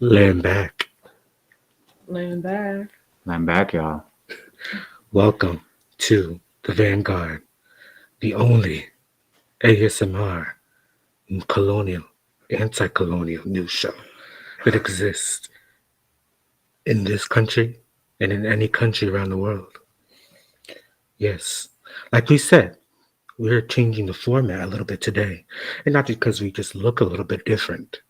Land back. Laying back. I'm back, y'all. Welcome to the Vanguard, the only ASMR colonial, anti-colonial news show that exists in this country and in any country around the world. Yes, like we said, we're changing the format a little bit today, and not because we just look a little bit different,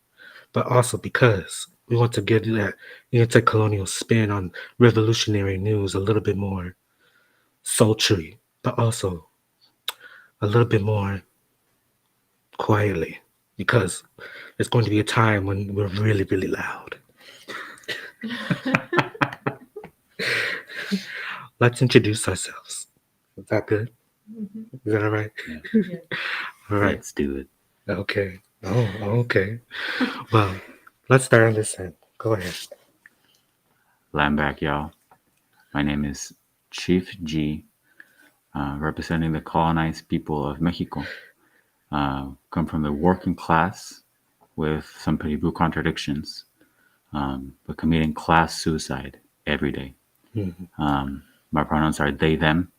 but also because we want to give that anti-colonial spin on revolutionary news a little bit more sultry, but also a little bit more quietly because there's going to be a time when we're really, really loud. Let's introduce ourselves. Is that good? Is that all right? Yeah. All right. Let's do it. Okay. Oh, okay. Well, let's start on this end. Go ahead. I'm back, y'all. My name is Chief G, representing the colonized people of Mexico. Come from the working class with some pretty blue contradictions, but committing class suicide every day. Mhm. My pronouns are they, them,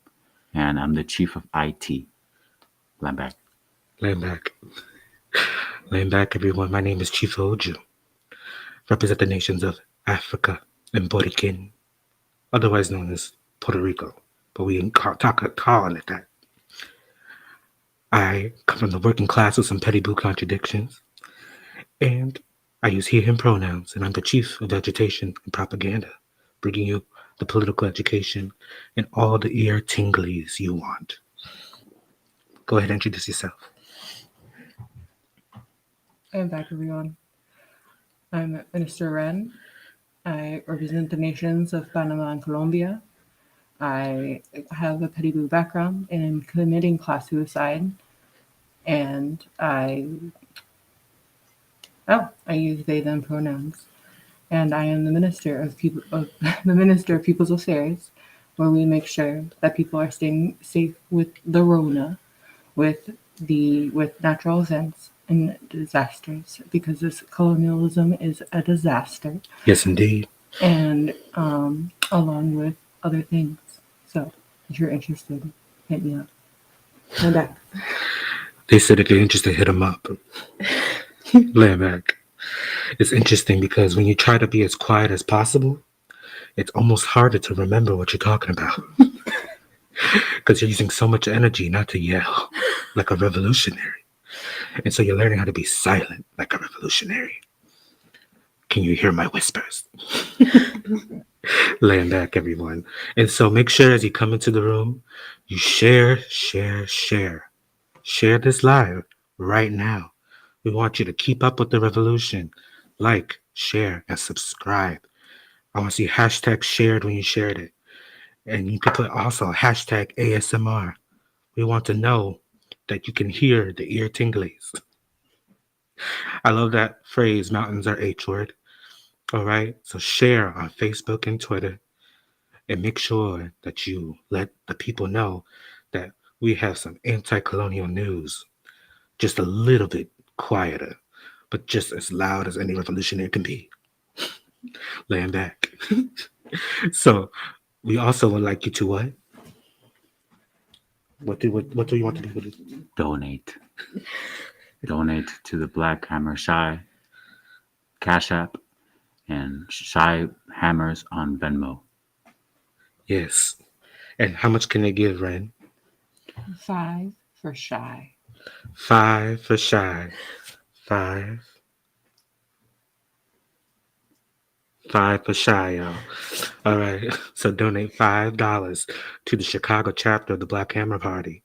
and I'm the chief of IT. I'm back. Land back. Land back, everyone. My name is Chief Oju. Represent the nations of Africa and Borikin, otherwise known as Puerto Rico. But we ain't calling it that. I come from the working class with some petty blue contradictions, and I use he, him pronouns, and I'm the chief of vegetation and propaganda, bringing you the political education and all the ear tinglies you want. Go ahead and introduce yourself. I'm back, everyone. I'm Minister Ren. I represent the nations of Panama and Colombia. I have a petty blue background and am committing class suicide. And I use they them pronouns. And I am the minister of people of the minister of people's affairs, where we make sure that people are staying safe with the Rona, with natural events and disasters, because this colonialism is a disaster, Yes, indeed. and along with other things. So if you're interested, hit me up. I'm back. They said if you're interested, hit them up. Land back. It's interesting because when you try to be as quiet as possible, it's almost harder to remember what you're talking about because you're using so much energy not to yell like a revolutionary. And so you're learning how to be silent like a revolutionary. Can you hear my whispers? Laying back, everyone. And so make sure as you come into the room, you share, share, share. Share this live right now. We want you to keep up with the revolution. Like, share, and subscribe. I want to see hashtag shared when you shared it. And you can put also hashtag ASMR. We want to know that you can hear the ear tinglies. I love that phrase, mountains are H word. All right. So share on Facebook and Twitter and make sure that you let the people know that we have some anti colonial news, just a little bit quieter, but just as loud as any revolutionary can be. Laying back. So we also would like you to what? What do you want to people to do? Donate. Donate to the Black Hammer Shy Cash App and Shy Hammers on Venmo. Yes. And how much can they give, Ren? 5 for shy. 5 for shy. 5. 5 for shy, y'all. All right. So donate $5 to the Chicago chapter of the Black Hammer Party.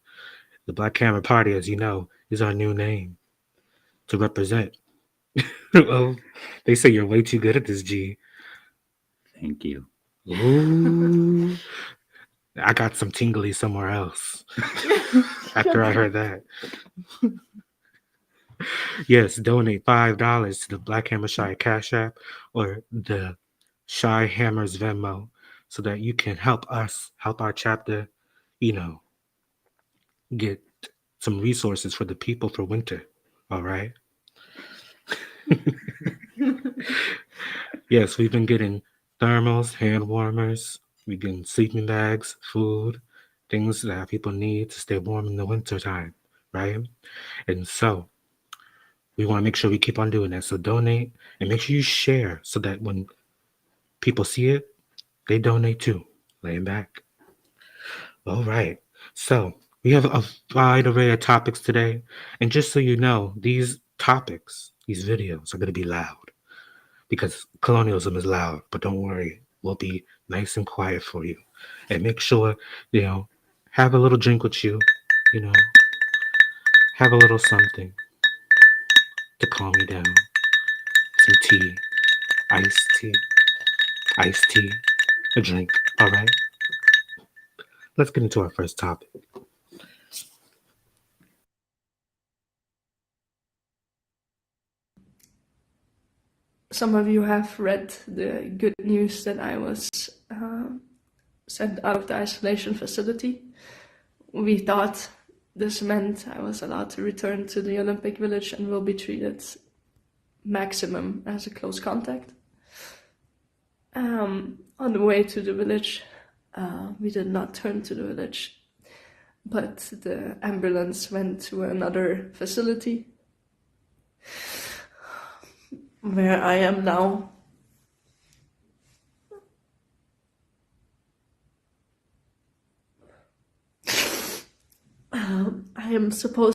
The Black Hammer Party, as you know, is our new name to represent. Oh, they say you're way too good at this, G. Thank you. Ooh. I got some tingly somewhere else after I heard that. Yes, donate $5 to the Black Hammer Shy Cash App or the Shy Hammers Venmo so that you can help us, help our chapter, you know, get some resources for the people for winter. All right. Yes, we've been getting thermals, hand warmers, we've getting sleeping bags, food, things that people need to stay warm in the winter time, right? And so we want to make sure we keep on doing that. So donate and make sure you share so that when people see it, they donate too. Laying back. All right. So we have a wide array of topics today. And just so you know, these topics, these videos are going to be loud because colonialism is loud. But don't worry, we'll be nice and quiet for you. And make sure, you know, have a little drink with you, you know, have a little something to calm you down. Some tea, iced tea, iced tea, a drink. All right. Let's get into our first topic. Some of you have read the good news that I was sent out of the isolation facility. We thought this meant I was allowed to return to the Olympic Village and will be treated maximum as a close contact. On the way to the village, we did not turn to the village, but the ambulance went to another facility where I am now. I am supposed,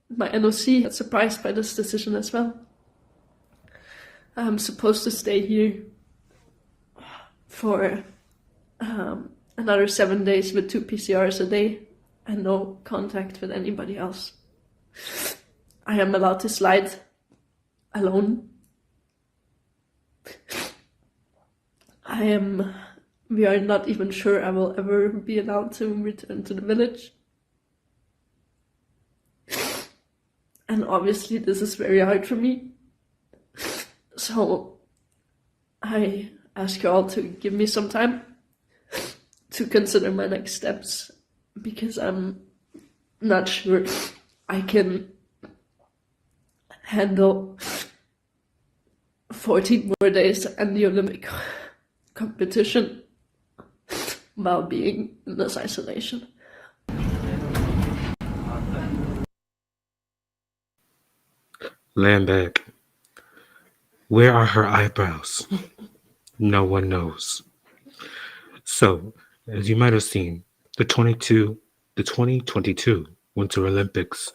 my NOC is surprised by this decision as well. I'm supposed to stay here for another 7 days with 2 PCRs a day and no contact with anybody else. I am allowed to slide alone. We are not even sure I will ever be allowed to return to the village. And obviously this is very hard for me. So I ask you all to give me some time to consider my next steps, because I'm not sure I can handle 14 more days and the Olympic competition while being in this isolation. Lambeck, where are her eyebrows? No one knows. So, as you might have seen, the 2022 Winter Olympics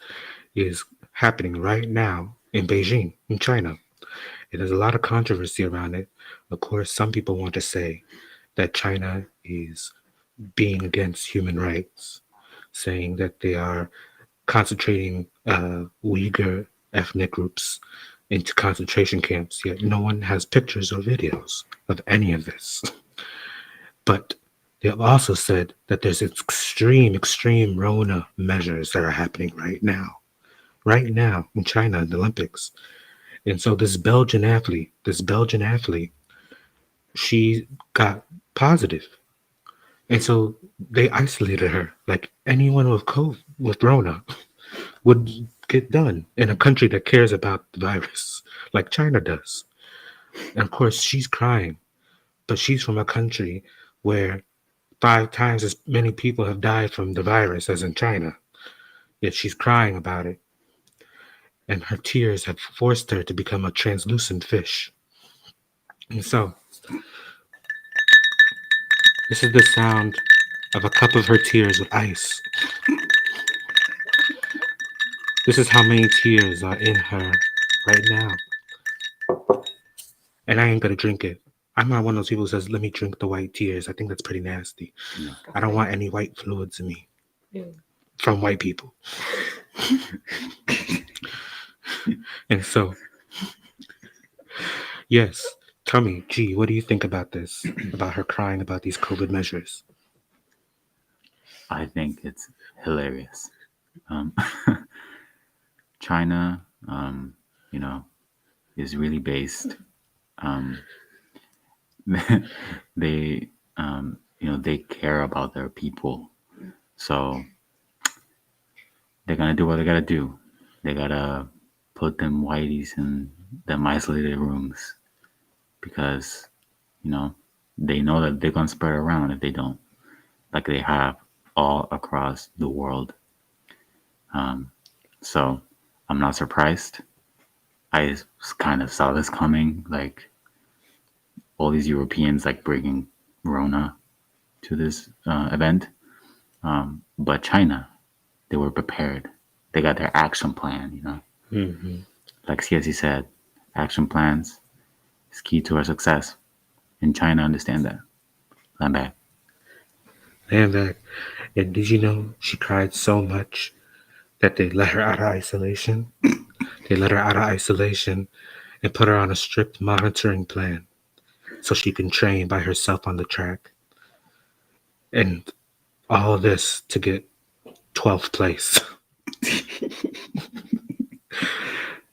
is happening right now in Beijing, in China. And there's a lot of controversy around it. Of course, some people want to say that China is being against human rights, saying that they are concentrating Uyghur ethnic groups into concentration camps, yet no one has pictures or videos of any of this. But they have also said that there's extreme Rona measures that are happening right now in China in the Olympics. And so this Belgian athlete, she got positive. And so they isolated her like anyone with COVID, with Rona would get done in a country that cares about the virus, like China does. And of course, she's crying, but she's from a country where 5 times as many people have died from the virus as in China. Yet she's crying about it. And her tears have forced her to become a translucent fish. And so, this is the sound of a cup of her tears with ice. This is how many tears are in her right now. And I ain't gonna drink it. I'm not one of those people who says, let me drink the white tears. I think that's pretty nasty. No. I don't want any white fluids in me from white people. And so, yes, tell me, G, what do you think about this? About her crying about these COVID measures? I think it's hilarious. China, is really based. They, they care about their people. So they're gonna do what they gotta do. They gotta put them whiteys in them isolated rooms because, they know that they're going to spread around if they don't, like they have all across the world. So I'm not surprised. I kind of saw this coming, like all these Europeans like bringing Rona to this event. But China, they were prepared. They got their action plan, Mm-hmm. Like CSE said, action plans is key to our success. And China understand that. I'm back. And did you know she cried so much that they let her out of isolation? They let her out of isolation and put her on a strict monitoring plan so she can train by herself on the track. And all of this to get 12th place.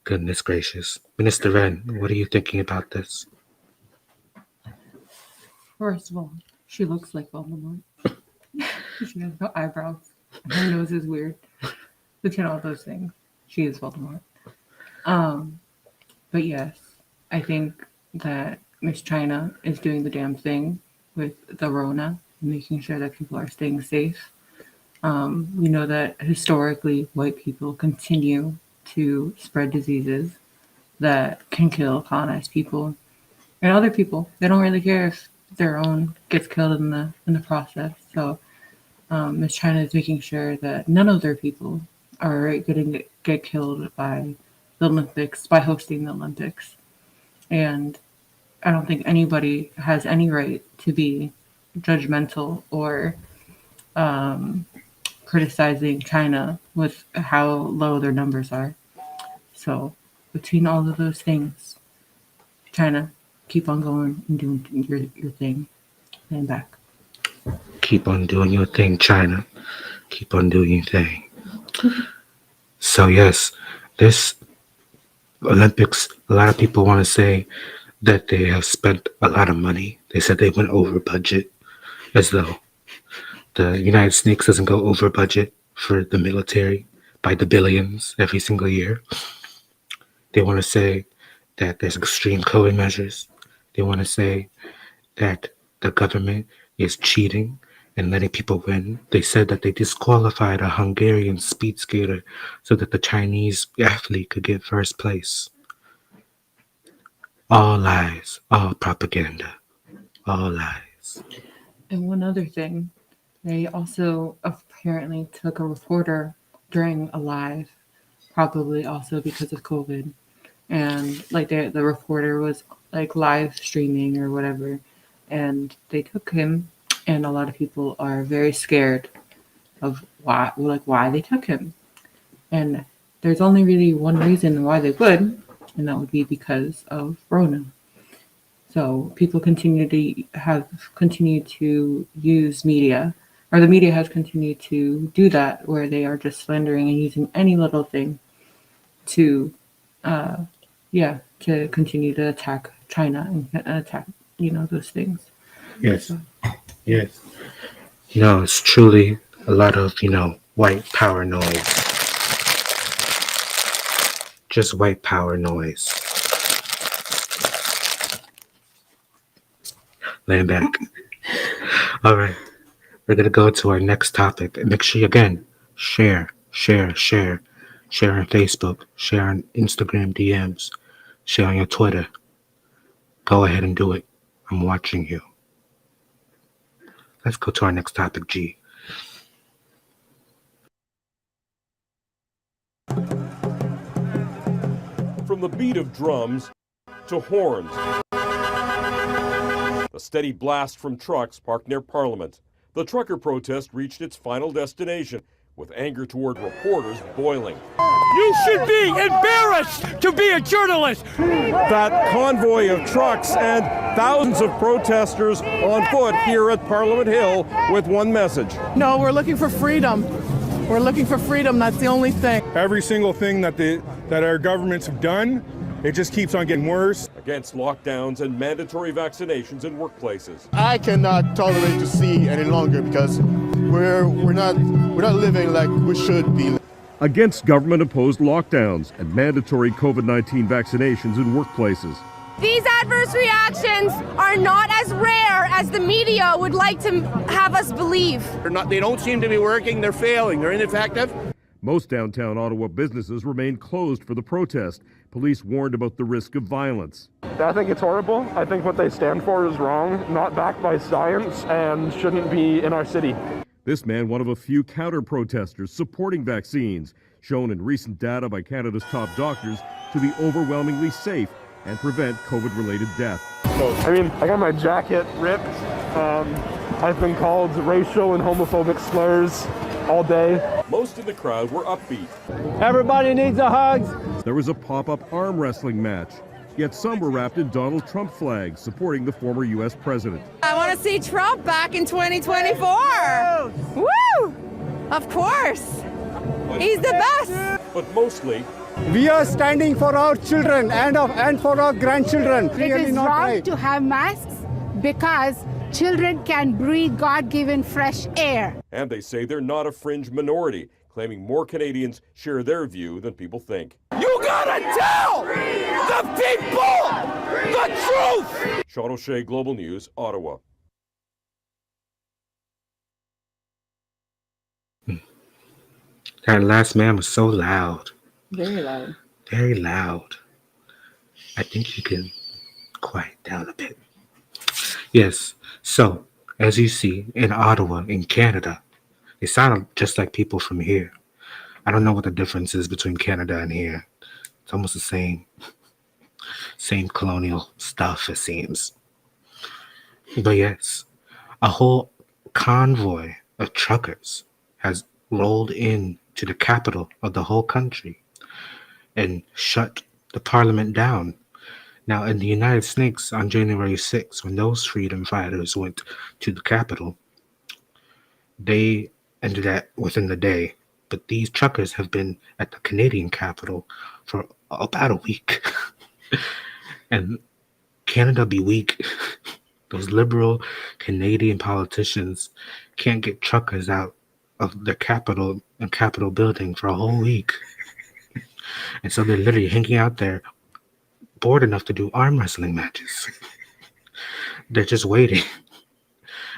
Goodness gracious. Minister Ren, what are you thinking about this? First of all, she looks like Voldemort. She has no eyebrows. Her nose is weird. Between all those things, she is Voldemort. But yes, I think that Miss China is doing the damn thing with the Rona, making sure that people are staying safe. We know that historically, white people continue to spread diseases that can kill colonized people and other people. They don't really care if their own gets killed in the process. So Miss China is making sure that none of their people are going to get killed by the Olympics, by hosting the Olympics. And I don't think anybody has any right to be judgmental or criticizing China with how low their numbers are. So between all of those things, China, keep on going and doing your thing. And back. Keep on doing your thing, China. Keep on doing your thing. So yes, this Olympics, a lot of people want to say that they have spent a lot of money. They said they went over budget, as though the United States doesn't go over budget for the military by the billions every single year. They want to say that there's extreme COVID measures. They want to say that the government is cheating and letting people win. They said that they disqualified a Hungarian speed skater so that the Chinese athlete could get first place. All lies, all propaganda, all lies. And one other thing, they also apparently took a reporter during a live, probably also because of COVID. And like the reporter was like live streaming or whatever, and they took him. And a lot of people are very scared of why they took him. And there's only really one reason why they would, and that would be because of Rona. So people continue to use media, or the media has continued to do that, where they are just slandering and using any little thing to continue to attack China and attack, those things. Yes. So, Yes. It's truly a lot of, white power noise. Just white power noise. Laying back. All right. We're going to go to our next topic. And make sure you, again, share. Share on Facebook. Share on Instagram DMs. Share on your Twitter. Go ahead and do it. I'm watching you. Let's go to our next topic, G. From the beat of drums to horns, the steady blast from trucks parked near Parliament, the trucker protest reached its final destination, with anger toward reporters boiling. You should be embarrassed to be a journalist! That convoy of trucks and thousands of protesters on foot here at Parliament Hill with one message. No, we're looking for freedom. We're looking for freedom. That's the only thing. Every single thing that our governments have done, it just keeps on getting worse. Against lockdowns and mandatory vaccinations in workplaces. I cannot tolerate to see any longer because we're not living like we should be. Against government-imposed lockdowns and mandatory COVID-19 vaccinations in workplaces. These adverse reactions are not as rare as the media would like to have us believe. They don't seem to be working. They're failing. They're ineffective. Most downtown Ottawa businesses remained closed for the protest. Police warned about the risk of violence. I think it's horrible. I think what they stand for is wrong, not backed by science, and shouldn't be in our city. This man, one of a few counter-protesters supporting vaccines, shown in recent data by Canada's top doctors to be overwhelmingly safe and prevent COVID-related death. I mean, I got my jacket ripped. I've been called racial and homophobic slurs all day. Most in the crowd were upbeat. Everybody needs a hug. There was a pop-up arm wrestling match, yet some were wrapped in Donald Trump flags supporting the former U.S. president. I want to see Trump back in 2024. Woo! Of course. He's the best. But mostly, We are standing for our children and for our grandchildren. It is wrong to have masks because children can breathe God-given fresh air. and they say they're not a fringe minority, claiming more Canadians share their view than people think. You gotta tell the people the truth! Sean O'Shea, Global News, Ottawa. That last man was so loud. Very loud. Very loud. I think you can quiet down a bit. Yes, so, as you see, in Ottawa, in Canada, they sound just like people from here. I don't know what the difference is between Canada and here. It's almost the same. Same colonial stuff, it seems. But yes, a whole convoy of truckers has rolled in to the capital of the whole country and shut the parliament down. Now, in the United States, on January 6th, when those freedom fighters went to the Capitol, they ended that within the day. But these truckers have been at the Canadian Capitol for about a week. And Canada be weak. Those liberal Canadian politicians can't get truckers out of the Capitol and Capitol building for a whole week. And so they're literally hanging out there, bored enough to do arm wrestling matches. They're just waiting.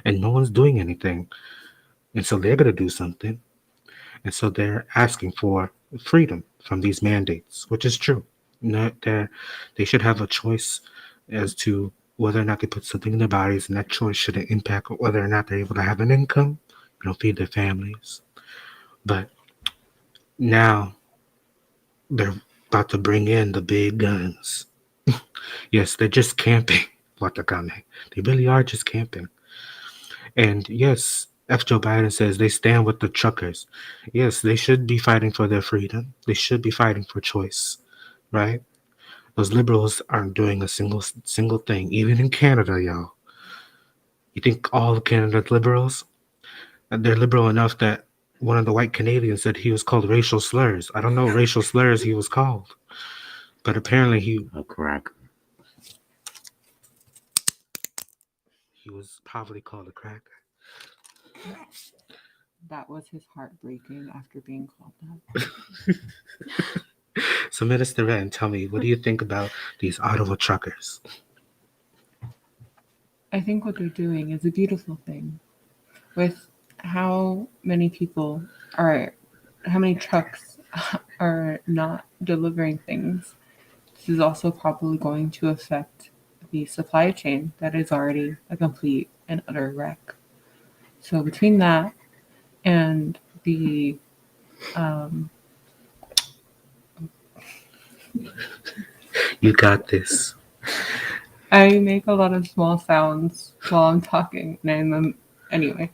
And no one's doing anything. And so they're going to do something. And so they're asking for freedom from these mandates, which is true. They should have a choice as to whether or not they put something in their bodies, and that choice shouldn't impact whether or not they're able to have an income, feed their families. But now they're about to bring in the big guns. Yes, they're just camping. They really are just camping. And yes, Joe Biden says they stand with the truckers. Yes, they should be fighting for their freedom. They should be fighting for choice, right? Those liberals aren't doing a single thing, even in Canada, y'all. You think all of Canada's liberals? They're liberal enough that one of the white Canadians said he was called racial slurs. I don't know what racial slurs he was called, but apparently he was probably called a cracker. That was his heartbreaking after being called that. So, Minister Wren, tell me, what do you think about these Ottawa truckers? I think what they're doing is a beautiful thing. With how many trucks are not delivering things, this is also probably going to affect the supply chain that is already a complete and utter wreck. So between that and the You got this. I make a lot of small sounds while I'm talking, and anyway.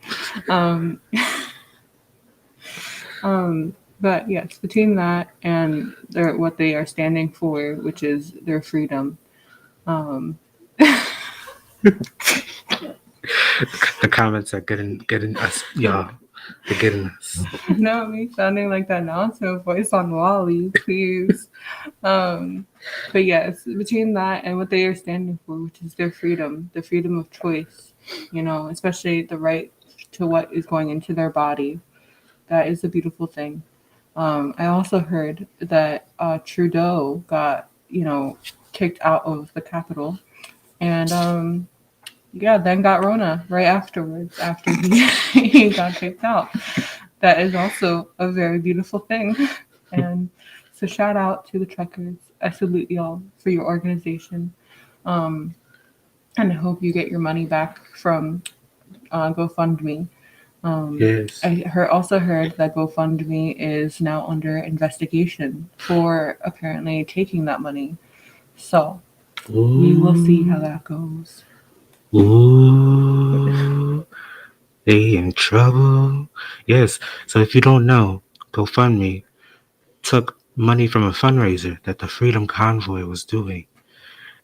But yes, between that and what they are standing for, which is their freedom. The comments are getting us, y'all. They're getting us. No, me sounding like that announcement voice on Wally, please. But yes, between that and what they are standing for, which is their freedom, the freedom of choice, especially the right to what is going into their body, that is a beautiful thing. I also heard that Trudeau got, kicked out of the capital, and then got Rona right afterwards after he got kicked out. That is also a very beautiful thing, and so shout out to the truckers. I salute y'all for your organization, and I hope you get your money back from GoFundMe. Yes. I also heard that GoFundMe is now under investigation for apparently taking that money. So we will see how that goes. Ooh, they in trouble. Yes. So if you don't know, GoFundMe took money from a fundraiser that the Freedom Convoy was doing.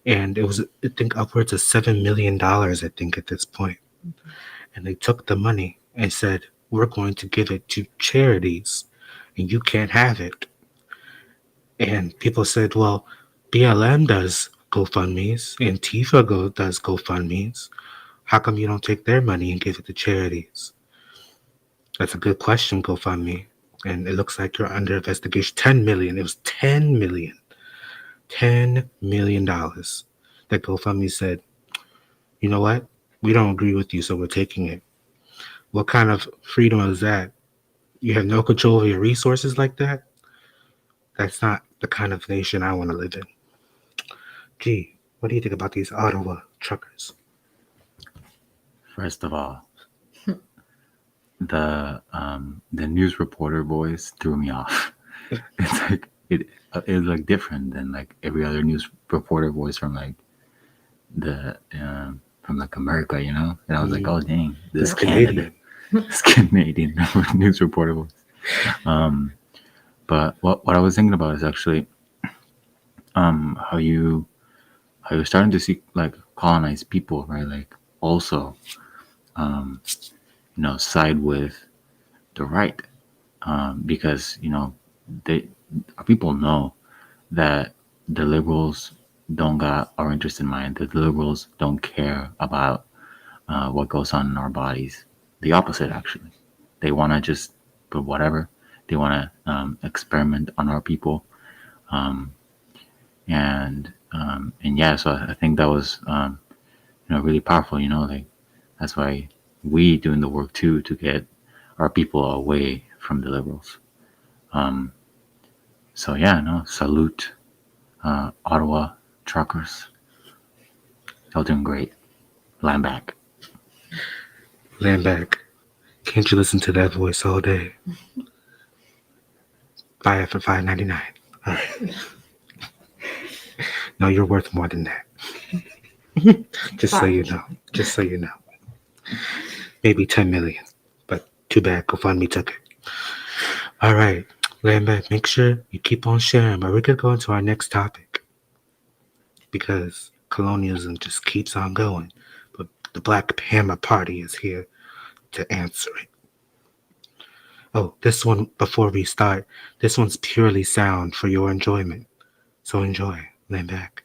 And it was, I think, upwards of $7 million, I think, at this point. And they took the money and said, we're going to give it to charities, and you can't have it. And people said, well, BLM does GoFundMes, Antifa does GoFundMes. How come you don't take their money and give it to charities? That's a good question, GoFundMe. And it looks like you're under investigation. 10 million. It was 10 million. $10 million that GoFundMe said, you know what? We don't agree with you, so we're taking it. What kind of freedom is that? You have no control over your resources like that? That's not the kind of nation I want to live in. Gee, what do you think about these Ottawa truckers? First of all, the news reporter voice threw me off. It's like it's like different than like every other news reporter voice from like the from like America, you know. And I was like, oh dang, this is Canada, this Canadian news reporter voice. But what I was thinking about is actually how you're starting to see like colonized people, right? Like also side with the right, because people know that the liberals don't got our interest in mind. That the liberals don't care about what goes on in our bodies. The opposite, actually. They want to just put whatever. They want to experiment on our people, and yeah. So I think that was really powerful. Like that's why we doing the work too to get our people away from the liberals. So yeah, no, salute Ottawa truckers. Y'all doing great. Land back. Land back. Can't you listen to that voice all day? Buy it for $5.99. All right. No, you're worth more than that. Just so you know. Just so you know. Maybe 10 million. But too bad GoFundMe took it. All right. Land back. Make sure you keep on sharing. But we're going to go into our next topic. Because colonialism just keeps on going. But the Black Panther Party is here to answer it. Oh, this one, before we start, this one's purely sound for your enjoyment. So enjoy. Land back.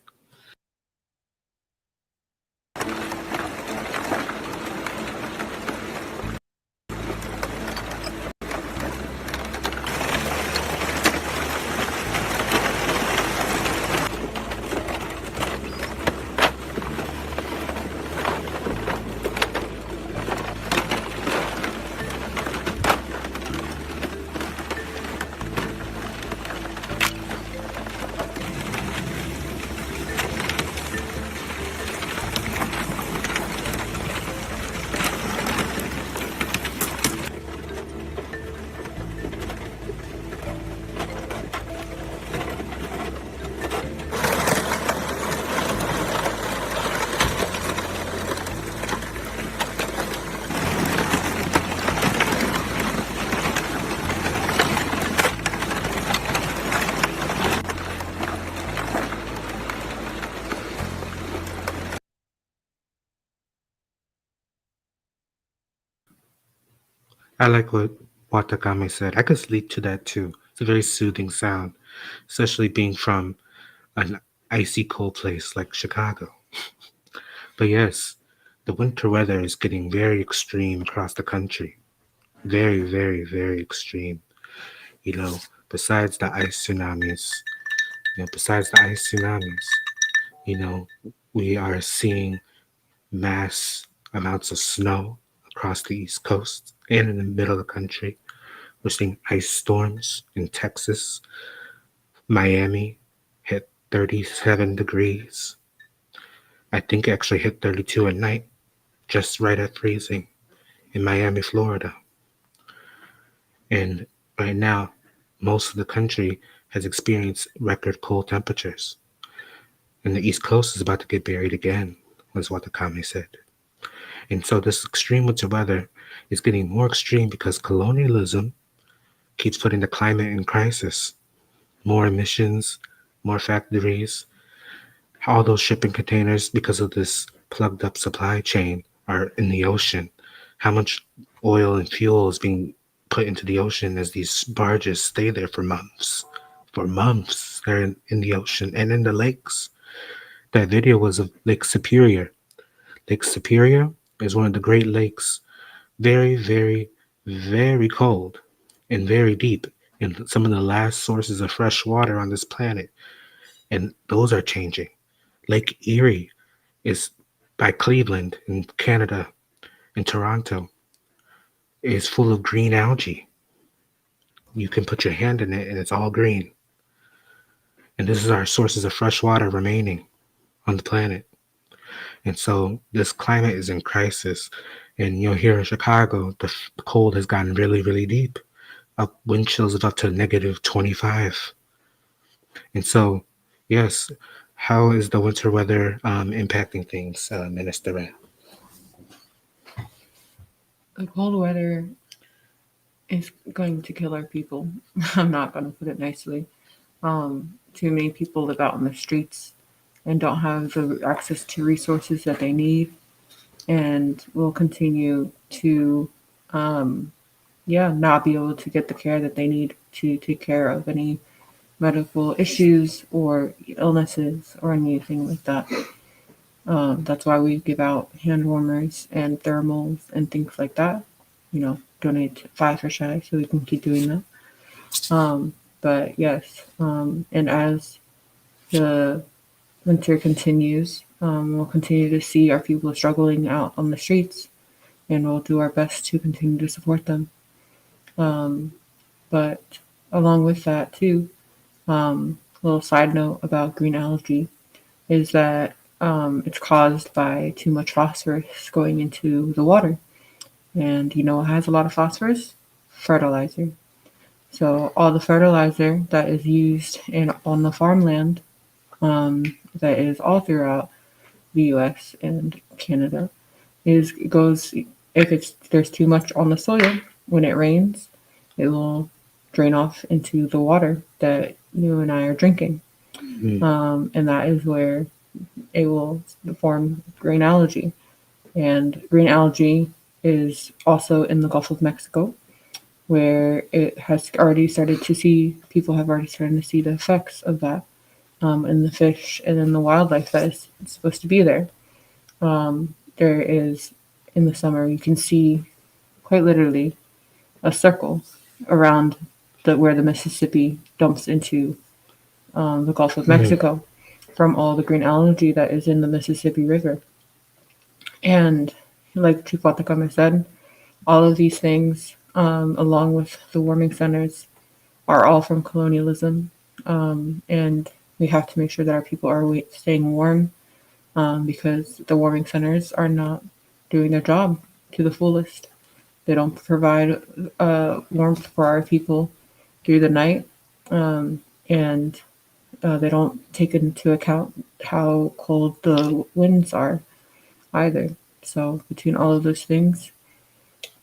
I like what Watakame said. I could sleep to that too. It's a very soothing sound, especially being from an icy cold place like Chicago. But yes, the winter weather is getting very extreme across the country. Very, very, very extreme. Besides the ice tsunamis, We are seeing mass amounts of snow across the East Coast and in the middle of the country. We're seeing ice storms in Texas. Miami hit 37 degrees. I think it actually hit 32 at night, just right at freezing in Miami, Florida. And right now, most of the country has experienced record cold temperatures. And the East Coast is about to get buried again, was what the commie said. And so this extreme winter weather is getting more extreme because colonialism keeps putting the climate in crisis. More emissions, more factories, all those shipping containers, because of this plugged up supply chain, are in the ocean. How much oil and fuel is being put into the ocean as these barges stay there for months. For months, they're in the ocean and in the lakes. That video was of Lake Superior. Lake Superior is one of the Great Lakes, very, very, very cold and very deep, and some of the last sources of fresh water on this planet. And those are changing. Lake Erie is by Cleveland in Canada, in Toronto, is full of green algae. You can put your hand in it and it's all green. And this is our sources of fresh water remaining on the planet. And so this climate is in crisis. And here in Chicago, the cold has gotten really, really deep. Wind chills of up to negative 25. And so, yes, how is the winter weather impacting things, Minister Rand? The cold weather is going to kill our people. I'm not going to put it nicely. Too many people live out in the streets and don't have the access to resources that they need, and will continue to, not be able to get the care that they need to take care of any medical issues or illnesses or anything like that. That's why we give out hand warmers and thermals and things like that. Donate 5 for Shy so we can keep doing that. But yes, and as the winter continues, we'll continue to see our people struggling out on the streets, and we'll do our best to continue to support them. But along with that too, little side note about green algae is that it's caused by too much phosphorus going into the water. And what has a lot of phosphorus? Fertilizer. So all the fertilizer that is used on the farmland, that is all throughout the U.S. and Canada, there's too much on the soil, when it rains, it will drain off into the water that you and I are drinking. Mm-hmm. And that is where it will form green algae. And green algae is also in the Gulf of Mexico, where people have already started to see the effects of that in the fish and in the wildlife that is supposed to be there. There is, in the summer, you can see quite literally a circle around where the Mississippi dumps into the Gulf of Mexico from all the green algae that is in the Mississippi River. And like Chief Watakame said, all of these things, along with the warming centers, are all from colonialism. And we have to make sure that our people are staying warm, because the warming centers are not doing their job to the fullest. They don't provide warmth for our people through the night, and they don't take into account how cold the winds are either. So between all of those things,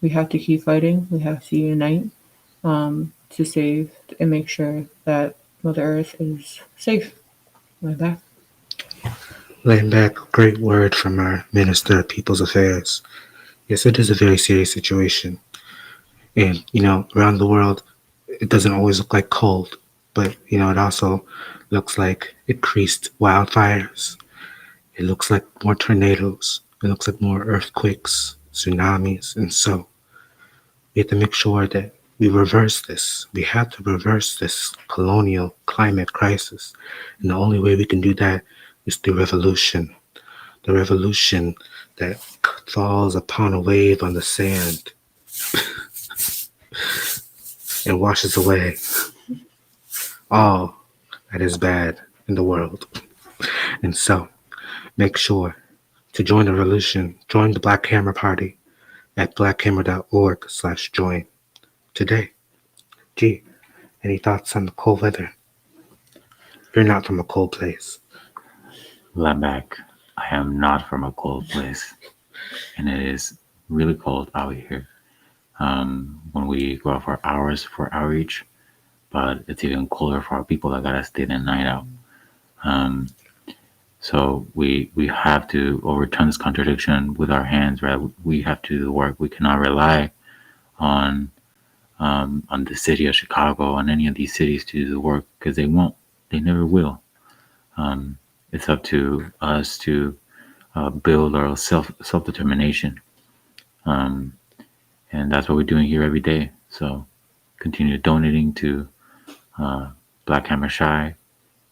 we have to keep fighting. We have to unite to save and make sure that Mother Earth is safe. Like that. Laying back a great word from our Minister of People's Affairs. Yes, it is a very serious situation. And, around the world, it doesn't always look like cold, but, it also looks like increased wildfires. It looks like more tornadoes. It looks like more earthquakes, tsunamis. And so we have to make sure that we reverse this. We have to reverse this colonial climate crisis. And the only way we can do that is the revolution. The revolution that falls upon a wave on the sand and washes away all that is bad in the world. And so, make sure to join the revolution. Join the Black Hammer Party at blackhammer.org/join today. Gee, any thoughts on the cold weather? You're not from a cold place. Lamback, I am not from a cold place, and it is really cold out here. When we go out for hours for outreach, but it's even colder for our people that gotta stay the night out. So we have to overturn this contradiction with our hands, right? We have to do the work. We cannot rely on the city of Chicago, on any of these cities to do the work, because they won't. They never will. It's up to us to build our self-determination. And that's what we're doing here every day. So continue donating to Black Hammer Shy,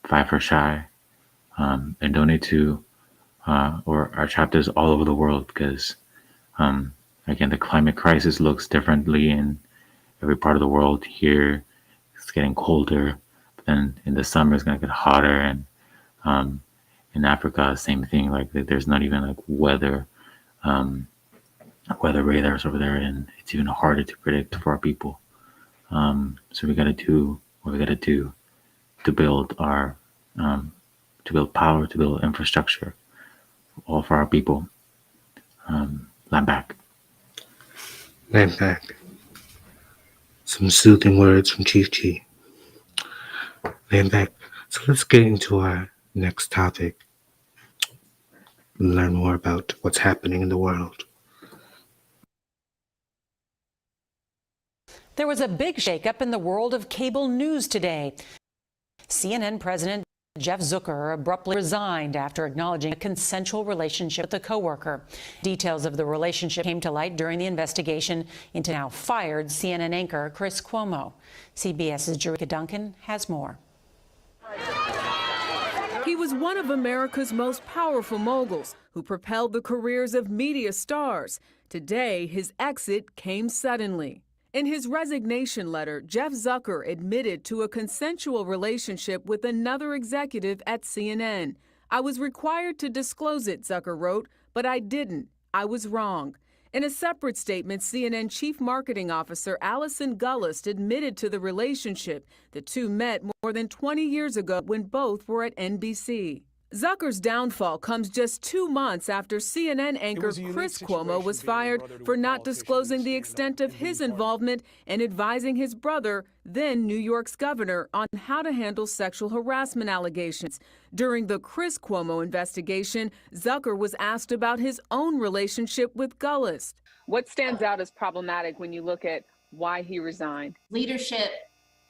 Fight for Shy, and donate to or our chapters all over the world, because again, the climate crisis looks differently in every part of the world. Here it's getting colder, but then in the summer it's going to get hotter, and in Africa, same thing. Like there's not even like weather radars over there, and it's even harder to predict for our people. So we got to do what we got to do to build our to build power, to build infrastructure, all for our people. Land back. Some soothing words from Chief G. Land back. So let's get into our next topic. Learn more about what's happening in the world. There was a big shakeup in the world of cable news today. CNN President Jeff Zucker abruptly resigned after acknowledging a consensual relationship with a coworker. Details of the relationship came to light during the investigation into now fired CNN anchor Chris Cuomo. CBS's Jerika Duncan has more. He was one of America's most powerful moguls who propelled the careers of media stars. Today, his exit came suddenly. In his resignation letter, Jeff Zucker admitted to a consensual relationship with another executive at CNN. "I was required to disclose it," Zucker wrote, "but I didn't. I was wrong." In a separate statement, CNN Chief Marketing Officer Allison Gullist admitted to the relationship. The two met more than 20 years ago when both were at NBC. Zucker's downfall comes just 2 months after CNN anchor Chris Cuomo was fired for not disclosing the extent of his involvement and advising his brother, then New York's governor, on how to handle sexual harassment allegations. During the Chris Cuomo investigation, Zucker was asked about his own relationship with Gullist. What stands out as problematic when you look at why he resigned? Leadership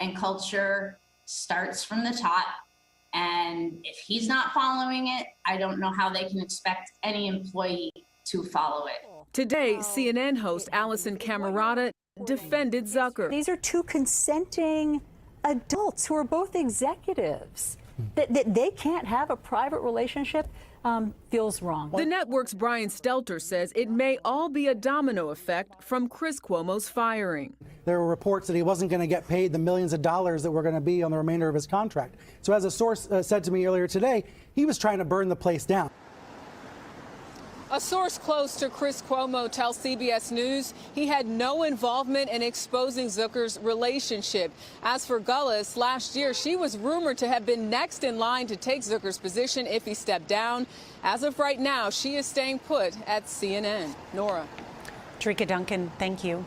and culture starts from the top. And if he's not following it, I don't know how they can expect any employee to follow it. Today, CNN host Allison Camerata defended Zucker. These are two consenting adults who are both executives. That they can't have a private relationship feels wrong. The network's Brian Stelter says it may all be a domino effect from Chris Cuomo's firing. There were reports that he wasn't going to get paid the millions of dollars that were going to be on the remainder of his contract. So as a source said to me earlier today, he was trying to burn the place down. A source close to Chris Cuomo tells CBS News he had no involvement in exposing Zucker's relationship. As for Gullist, last year she was rumored to have been next in line to take Zucker's position if he stepped down. As of right now, she is staying put at CNN. Nora. Jerika Duncan, thank you.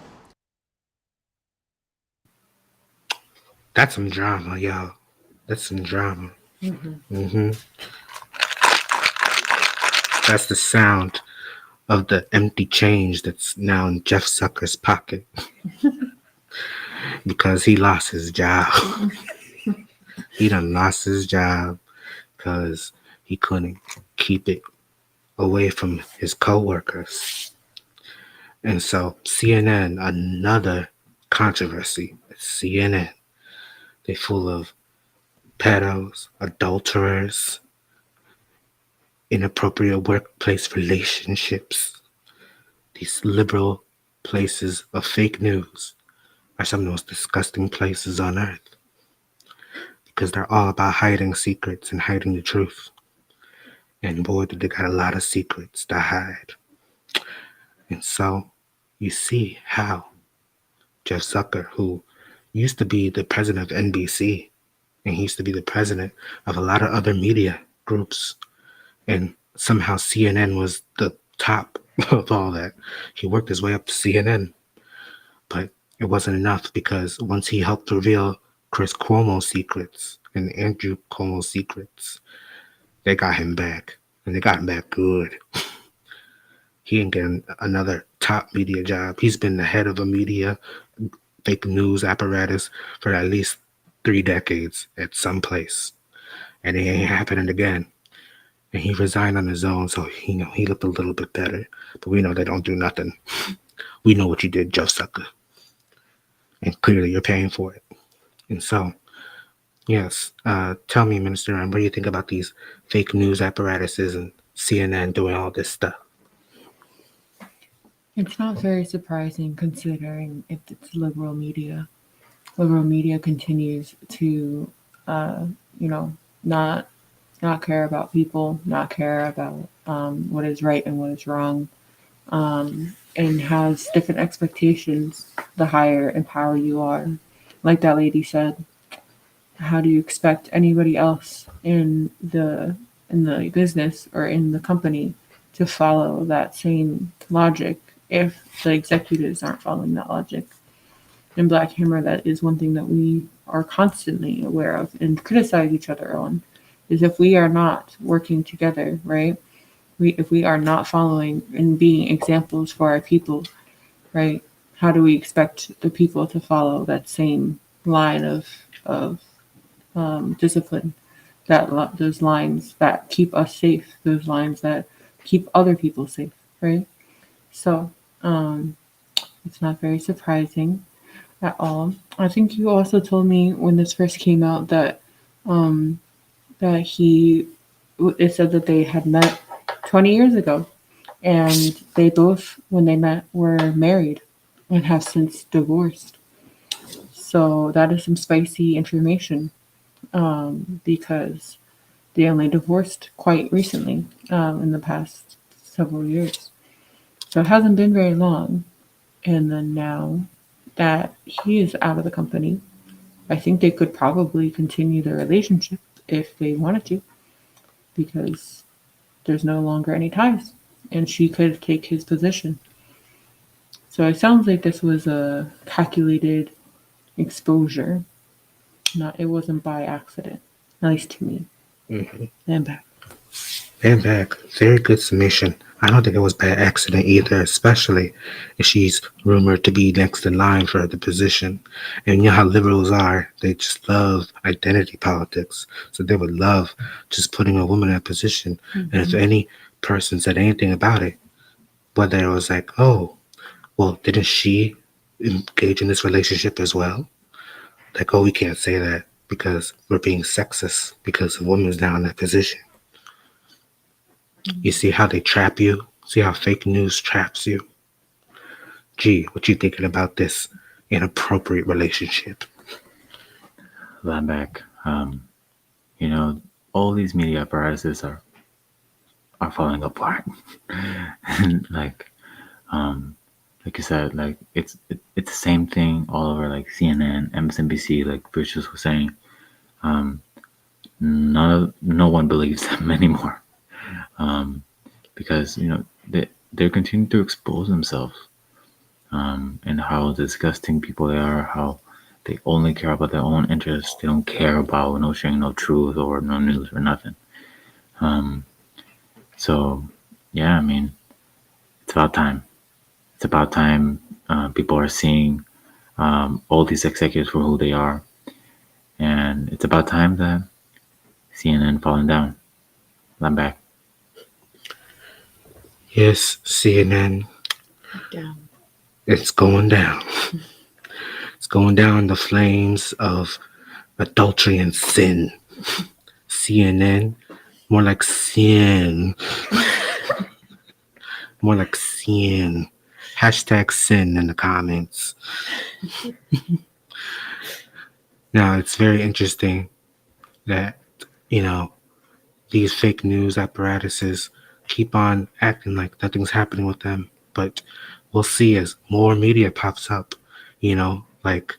That's some drama, y'all. That's some drama. That's the sound of the empty change that's now in Jeff Zucker's pocket because he lost his job. He done lost his job because he couldn't keep it away from his coworkers. And so CNN, another controversy. CNN, they're full of pedos, adulterers, inappropriate workplace relationships. These liberal places of fake news are some of the most disgusting places on earth because they're all about hiding secrets and hiding the truth. And boy, did they got a lot of secrets to hide. And so you see how Jeff Zucker, who used to be the president of NBC, and he used to be the president of a lot of other media groups, and somehow CNN was the top of all that. He worked his way up to CNN, but it wasn't enough because once he helped reveal Chris Cuomo's secrets and Andrew Cuomo's secrets, they got him back, and they got him back good. He ain't getting another top media job. He's been the head of a media fake news apparatus for at least 3 decades at some place, and it ain't happening again. And he resigned on his own, so he looked a little bit better. But we know they don't do nothing. We know what you did, Jeff Zucker, and clearly you're paying for it. And so, yes, tell me, Minister, what do you think about these fake news apparatuses and CNN doing all this stuff? It's not very surprising considering it's liberal media. Liberal media continues to, not care about people, not care about what is right and what is wrong, and has different expectations the higher in power you are. Like that lady said, how do you expect anybody else in the business or in the company to follow that same logic if the executives aren't following that logic? In Black Hammer, that is one thing that we are constantly aware of and criticize each other on, is if we are not working together, right? If we are not following and being examples for our people, right? How do we expect the people to follow that same line of discipline, those lines that keep us safe, those lines that keep other people safe, right? So it's not very surprising at all. I think you also told me when this first came out that it said that they had met 20 years ago, and they both, when they met, were married and have since divorced. So that is some spicy information, because they only divorced quite recently, in the past several years. So it hasn't been very long. And then now that he is out of the company, I think they could probably continue their relationship if they wanted to, because there's no longer any ties, and she could take his position. So it sounds like this was a calculated exposure. It wasn't by accident, at least to me. Mm-hmm. And back. And back. Very good submission. I don't think it was by accident either, especially if she's rumored to be next in line for the position. And you know how liberals are. They just love identity politics. So they would love just putting a woman in a position. Mm-hmm. And if any person said anything about it, whether it was like, oh, well, didn't she engage in this relationship as well? Like, oh, we can't say that because we're being sexist because a woman's now in that position. You see how they trap you? See how fake news traps you? Gee, what you thinking about this inappropriate relationship? I'm back. All these media apparatuses are falling apart. And like you said, like it's the same thing all over, like CNN, MSNBC, like Bruce was saying. No one believes them anymore. Because they continue to expose themselves, and how disgusting people they are, how they only care about their own interests. They don't care about sharing no truth or no news or nothing. So yeah, I mean, it's about time. It's about time people are seeing all these executives for who they are, and it's about time that CNN falling down. I'm back. Yes, CNN. Down. It's going down. It's going down in the flames of adultery and sin. CNN More like sin. More like sin. Hashtag sin in the comments. Now, it's very interesting that, these fake news apparatuses keep on acting like nothing's happening with them. But we'll see as more media pops up, like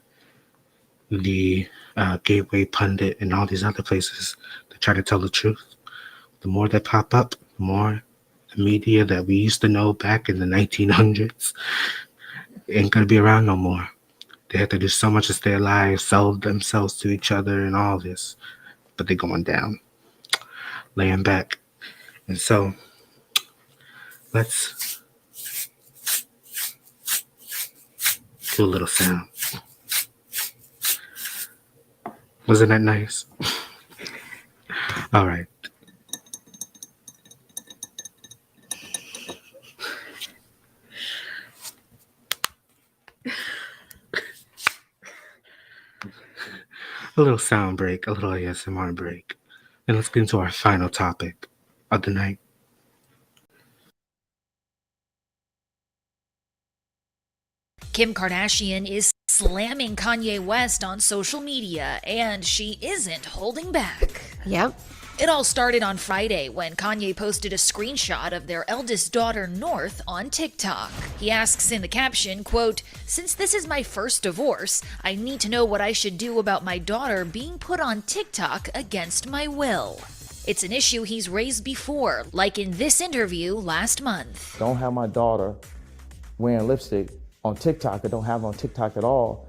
the Gateway Pundit and all these other places that try to tell the truth. The more they pop up, the more the media that we used to know back in the 1900s ain't going to be around no more. They have to do so much to stay alive, sell themselves to each other and all this. But they're going down, laying back. And so let's do a little sound. Wasn't that nice? All right. A little sound break, a little ASMR break. And let's get into our final topic of the night. Kim Kardashian is slamming Kanye West on social media, and she isn't holding back. Yep. It all started on Friday when Kanye posted a screenshot of their eldest daughter, North, on TikTok. He asks in the caption, quote, "Since this is my first divorce, I need to know what I should do about my daughter being put on TikTok against my will." It's an issue he's raised before, like in this interview last month. Don't have my daughter wearing lipstick on TikTok, or don't have on TikTok at all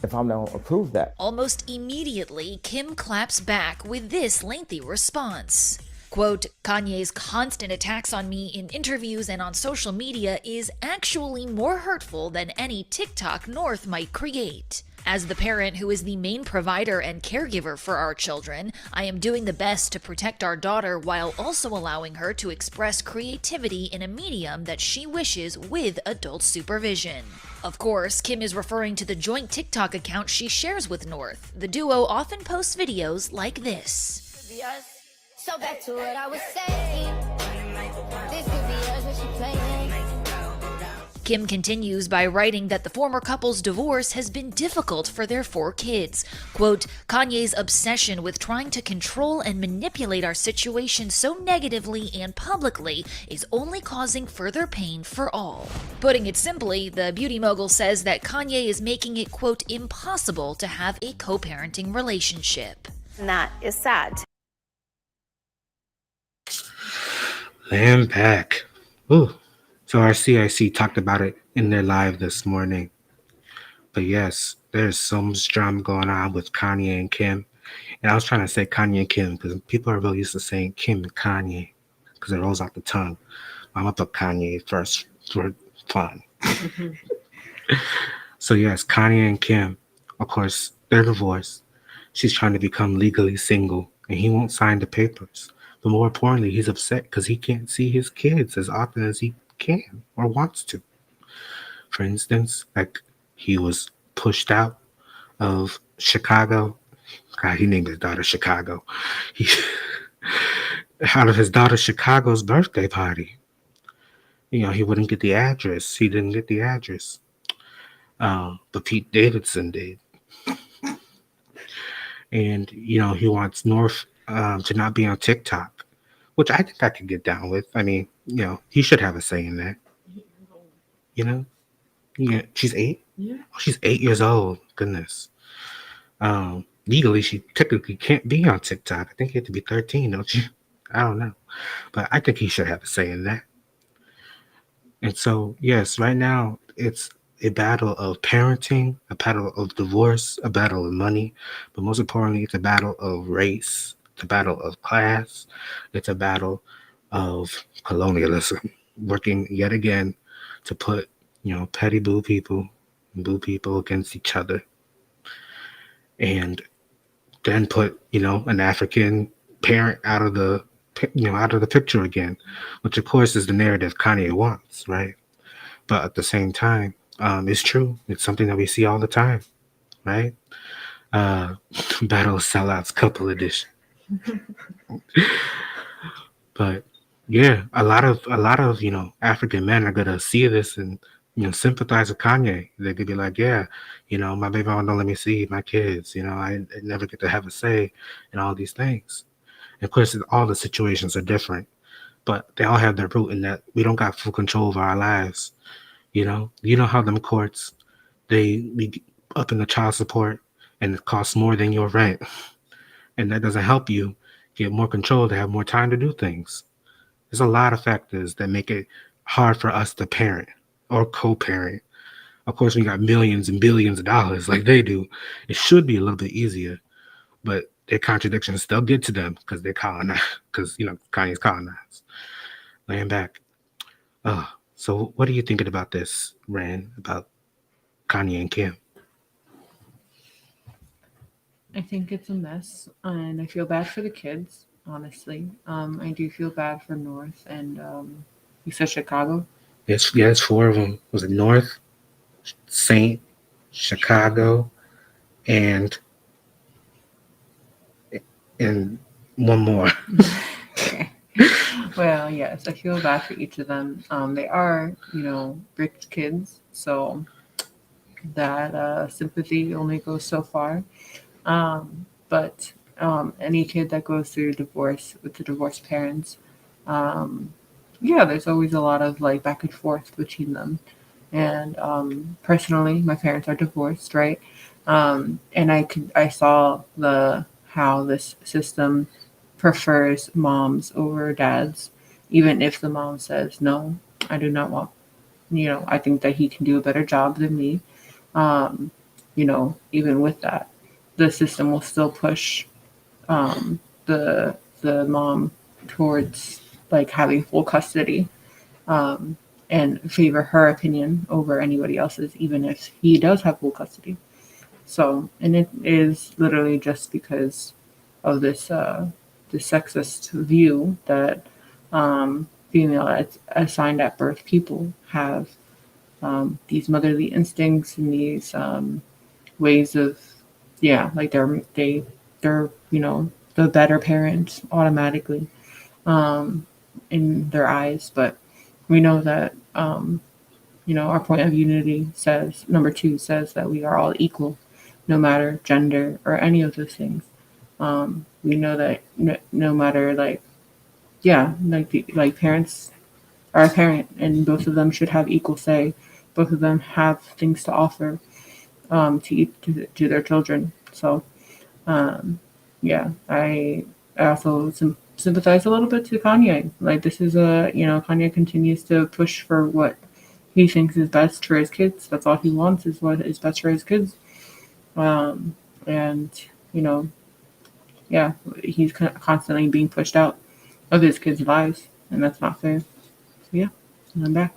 if I'm not approve that. Almost immediately, Kim claps back with this lengthy response. Quote, "Kanye's constant attacks on me in interviews and on social media is actually more hurtful than any TikTok North might create. As the parent who is the main provider and caregiver for our children, I am doing the best to protect our daughter while also allowing her to express creativity in a medium that she wishes with adult supervision." Of course, Kim is referring to the joint TikTok account she shares with North. The duo often posts videos like this. So back to what I was saying. This could be us when she playing. Kim continues by writing that the former couple's divorce has been difficult for their 4 kids. Quote, "Kanye's obsession with trying to control and manipulate our situation so negatively and publicly is only causing further pain for all." Putting it simply, the beauty mogul says that Kanye is making it, quote, "impossible to have a co-parenting relationship." And that is sad. Land back. Ooh. So our CIC talked about it in their live this morning. But yes, there's so much drama going on with Kanye and Kim. And I was trying to say Kanye and Kim because people are really used to saying Kim and Kanye because it rolls off the tongue. I'm going to put Kanye first for fun. So yes, Kanye and Kim, of course, they're divorced. She's trying to become legally single and he won't sign the papers. But more importantly, he's upset because he can't see his kids as often as he can or wants to. For instance, like he was pushed out of Chicago. God, he named his daughter Chicago. Out of his daughter Chicago's birthday party. He wouldn't get the address. He didn't get the address. But Pete Davidson did. And, he wants North to not be on TikTok, which I think I could get down with. I mean, he should have a say in that. Yeah, she's 8? Yeah. Oh, she's 8 years old. Goodness. Legally, she technically can't be on TikTok. I think you have to be 13, don't you? I don't know. But I think he should have a say in that. And so, yes, right now, it's a battle of parenting, a battle of divorce, a battle of money. But most importantly, it's a battle of race. It's a battle of class. It's a battle of colonialism, working yet again to put, petty blue people against each other. And then put, an African parent out of the picture again, which of course is the narrative Kanye wants, right? But at the same time, it's true. It's something that we see all the time, right? Battle of Sellouts, couple edition. Yeah, a lot of African men are gonna see this and sympathize with Kanye. They could be like, yeah, my baby mama don't let me see my kids. I never get to have a say in all these things. And of course, all the situations are different, but they all have their root in that we don't got full control of our lives. You know how them courts they be up in the child support and it costs more than your rent, and that doesn't help you get more control to have more time to do things. There's a lot of factors that make it hard for us to parent or co-parent. Of course, when you got millions and billions of dollars like they do, it should be a little bit easier. But their contradictions still get to them because they're colonized. Because Kanye's colonized. Laying back. So what are you thinking about this, Rand? About Kanye and Kim? I think it's a mess, and I feel bad for the kids. Honestly, I do feel bad for North and you said Chicago. It's four of them. Was it North, Saint, Chicago, and and one more? Okay. Well, yes, I feel bad for each of them. They are, rich kids, so that sympathy only goes so far. But any kid that goes through divorce with the divorced parents, um, yeah, there's always a lot of like back and forth between them. And personally, my parents are divorced, right? And I saw the how this system prefers moms over dads, even if the mom says no, I do not want. I think that he can do a better job than me. Um, even with that, the system will still push the mom towards like having full custody, um, and favor her opinion over anybody else's, even if he does have full custody. So, and it is literally just because of this sexist view that female assigned at birth people have these motherly instincts and these ways of, yeah, like they're the better parent automatically in their eyes. But we know that our point of unity says number two says that we are all equal, no matter gender or any of those things. We know that no matter like, yeah, like parents are a parent, and both of them should have equal say. Both of them have things to offer to their children. So yeah, I also sympathize a little bit to Kanye. Like this is Kanye continues to push for what he thinks is best for his kids. That's all he wants is what is best for his kids. And yeah, he's constantly being pushed out of his kids' lives, and that's not fair. So yeah, and I'm back.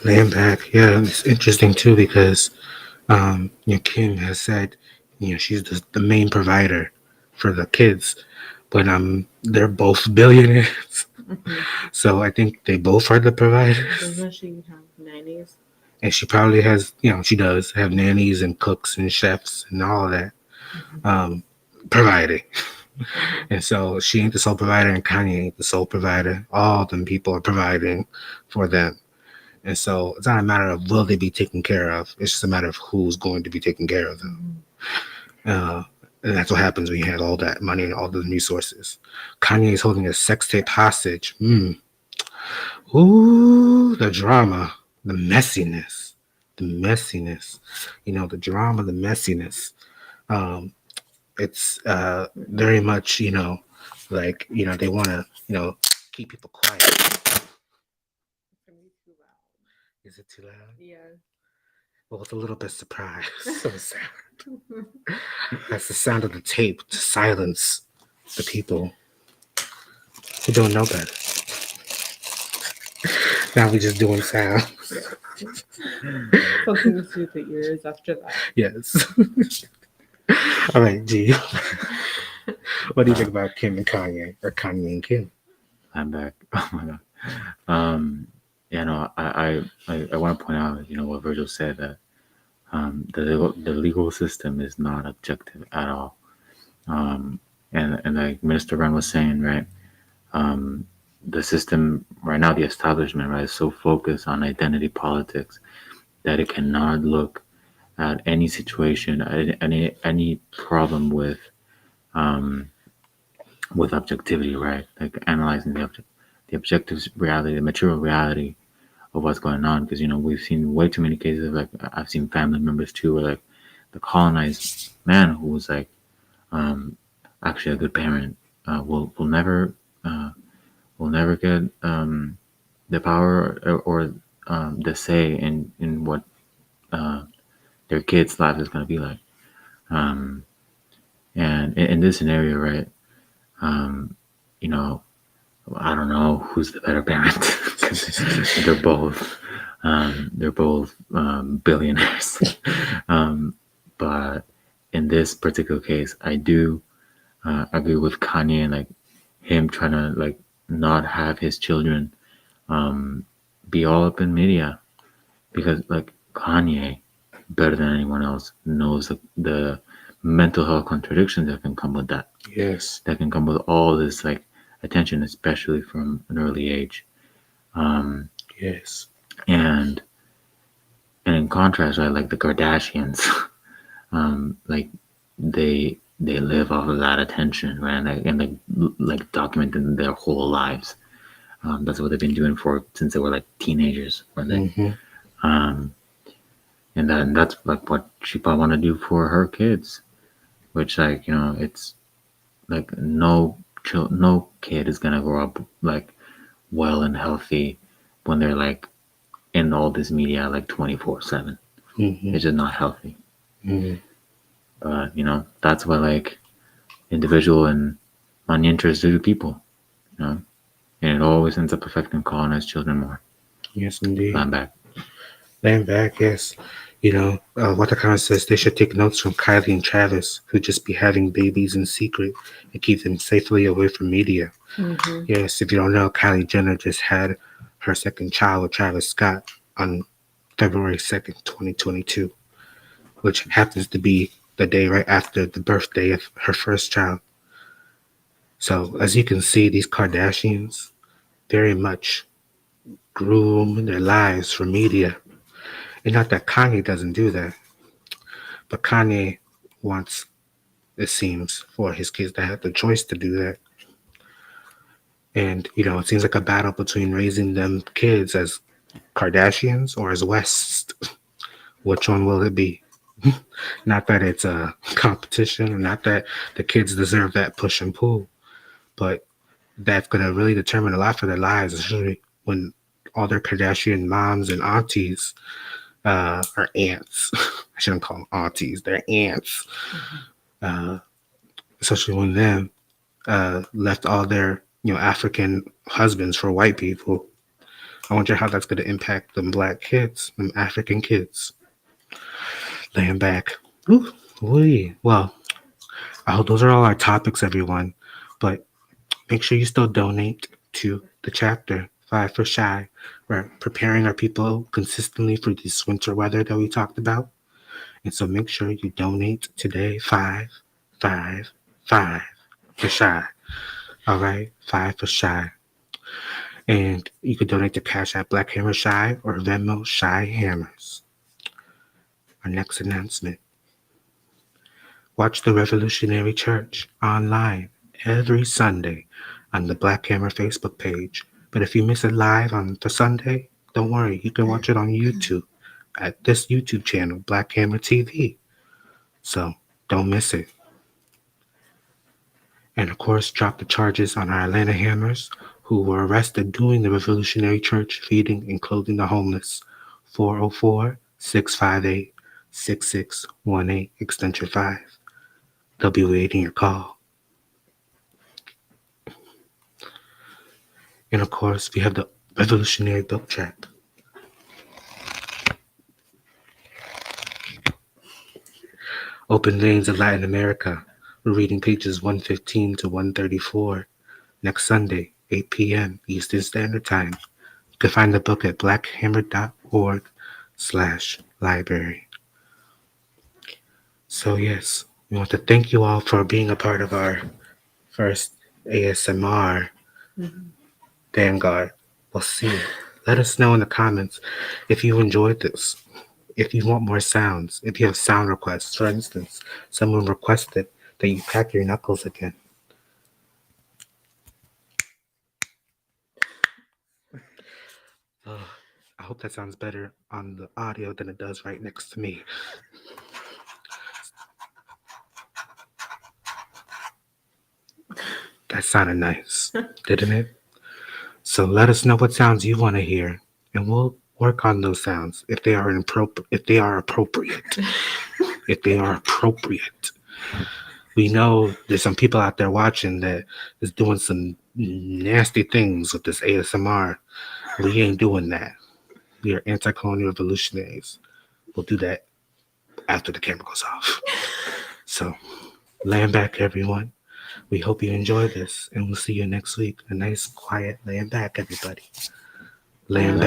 Laying back. Yeah, it's interesting too because Kim has said she's the main provider for the kids, but they're both billionaires. So I think they both are the providers. Doesn't she have nannies? And she probably has, she does have nannies and cooks and chefs and all of that providing. And so she ain't the sole provider, and Kanye ain't the sole provider. All them people are providing for them. And so it's not a matter of will they be taken care of. It's just a matter of who's going to be taking care of them. And that's what happens when you have all that money and all those resources. Kanye is holding a sex tape hostage. Ooh, the drama, the messiness, the drama, the messiness. It's very much, like, they want to, keep people quiet. Is it too loud? Yeah. Well, it's a little bit surprised. So sad. That's the sound of the tape to silence the people who don't know better. Now we're just doing sounds. Something to soothe the ears after that. Yes. All right, G. What do you think about Kim and Kanye, or Kanye and Kim? I'm back. Oh my god. I want to point out, what Virgil said, that the legal system is not objective at all. And like Minister Ren was saying, right? the system right now, the establishment, right, is so focused on identity politics that it cannot look at any situation, any problem with objectivity, right? Like analyzing the objective reality, the material reality of what's going on. Because we've seen way too many cases. Like I've seen family members too, where like the colonized man who was like actually a good parent will never get the power or the say in what their kids' life is going to be like. And in this scenario, right? I don't know who's the better parent because they're both billionaires. But in this particular case, I do agree with Kanye and like him trying to like not have his children be all up in media, because like Kanye, better than anyone else, knows the mental health contradictions that can come with that. Yes. That can come with all this like attention, especially from an early age. Yes. And in contrast, right, like the Kardashians, like they live off of that attention, right, and like documenting their whole lives. That's what they've been doing since they were like teenagers, weren't they? And that's like what she probably want to do for her kids, which like it's like no kid is gonna grow up like well and healthy when they're like in all this media like 24/7. It's just not healthy. But that's what like individual and money interests do to people, and it always ends up affecting colonized children more. Yes, indeed. Land back, yes. Watakana says they should take notes from Kylie and Travis, who just be having babies in secret and keep them safely away from media. Yes, if you don't know, Kylie Jenner just had her second child with Travis Scott on February 2nd, 2022, which happens to be the day right after the birthday of her first child. So, as you can see, these Kardashians very much groom their lives for media. And not that Kanye doesn't do that, but Kanye wants, it seems, for his kids to have the choice to do that. And, it seems like a battle between raising them kids as Kardashians or as West. Which one will it be? Not that it's a competition, or not that the kids deserve that push and pull, but that's going to really determine a lot for their lives, especially when all their Kardashian moms and aunties are aunts. I shouldn't call them aunties. They're aunts. Especially when them left all their African husbands for white people. I wonder how that's going to impact them black kids, them African kids. Laying back. Ooh, well, I hope those are all our topics, everyone. But make sure you still donate to the chapter 5 for Shy. We're preparing our people consistently for this winter weather that we talked about. And so make sure you donate today. 5 for Shy. All right, 5 for Shy. And you could donate to Cash App Black Hammer Shy or Venmo Shy Hammers. Our next announcement. Watch the Revolutionary Church online every Sunday on the Black Hammer Facebook page. But if you miss it live on the Sunday, don't worry. You can watch it on YouTube at this YouTube channel, Black Hammer TV. So don't miss it. And of course, drop the charges on our Atlanta Hammers who were arrested doing the Revolutionary Church feeding and clothing the homeless. 404-658-6618, extension 5. They'll be waiting your call. And of course, we have the Revolutionary Book Trap. Open Veins of Latin America. We're reading pages 115 to 134 next Sunday, 8 p.m. Eastern Standard Time. You can find the book at blackhammer.org/library. So yes, we want to thank you all for being a part of our first ASMR Vanguard. We'll see. Let us know in the comments if you enjoyed this. If you want more sounds, if you have sound requests, for instance, someone requested that you crack your knuckles again. I hope that sounds better on the audio than it does right next to me. That sounded nice, didn't it? So let us know what sounds you want to hear, and we'll work on those sounds if they are appropriate. If they are appropriate. We know there's some people out there watching that is doing some nasty things with this ASMR. We ain't doing that. We are anti-colonial revolutionaries. We'll do that after the camera goes off. So, land back, everyone. We hope you enjoyed this, and we'll see you next week. A nice, quiet land back, everybody. Land back.